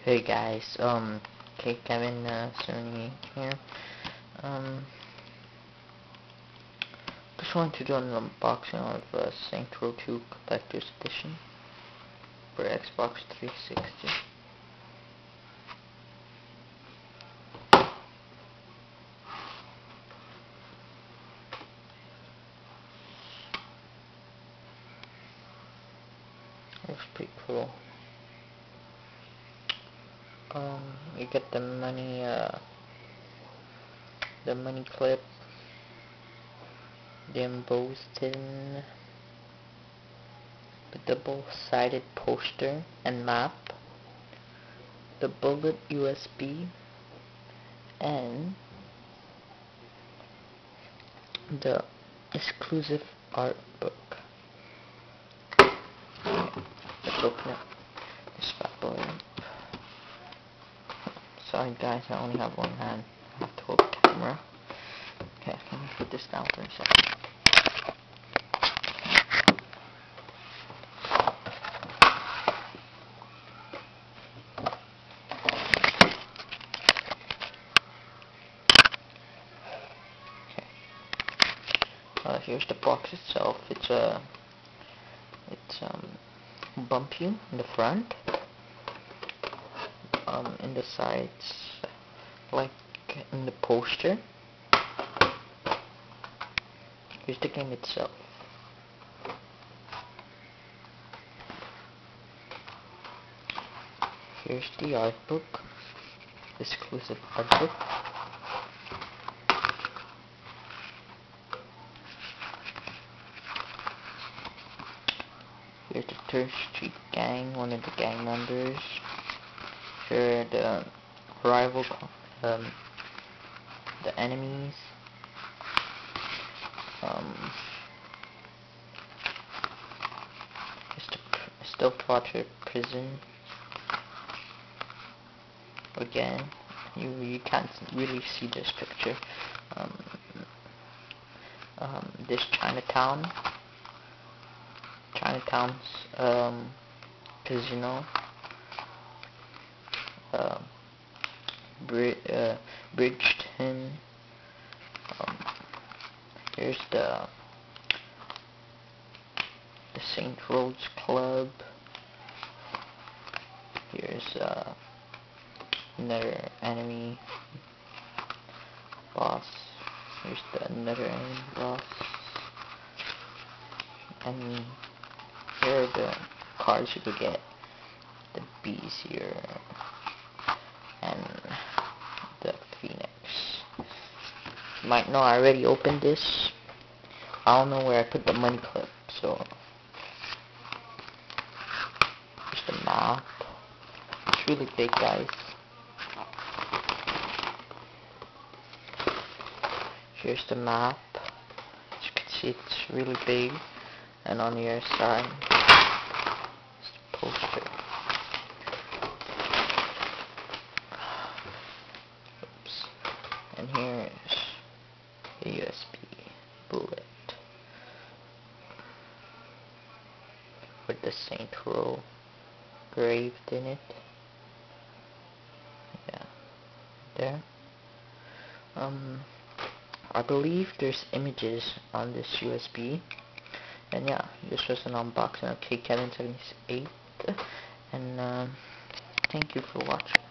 Hey guys, Kevin, 78 here. Um, just wanted to do an unboxing of Saints Row 2 Collector's Edition for Xbox 360. Looks pretty cool. You get the money clip, the embossed in, the double-sided poster and map, the bullet USB, and the exclusive art book. Let's open it. This bad boy up. Sorry guys, I only have one hand. I have to hold the camera. Okay, let me put this down for a second. Here's the box itself. It's bumpy in the front, in the sides, like in the poster. Here's the game itself. Here's the art book, exclusive art book. Here's the Third Street Gang, one of the gang members. Here are the rival, the enemies. Here's the Stillwater prison. Again, you can't really see this picture. This Chinatown's casino, Bridgeton. Here's the St. Rhodes Club. Here's another enemy boss. Here's another enemy boss. And here are the cards you could get. The bees here. And the phoenix. You might know I already opened this. I don't know where I put the money clip, so here's the map. It's really big, guys. Here's the map. As you can see, it's really big. And on the other side, it's the poster. Oops. And here's the USB bullet with the Saint Row engraved in it. Yeah, there. I believe there's images on this USB. And yeah, this was an unboxing of Kevin 78. And thank you for watching.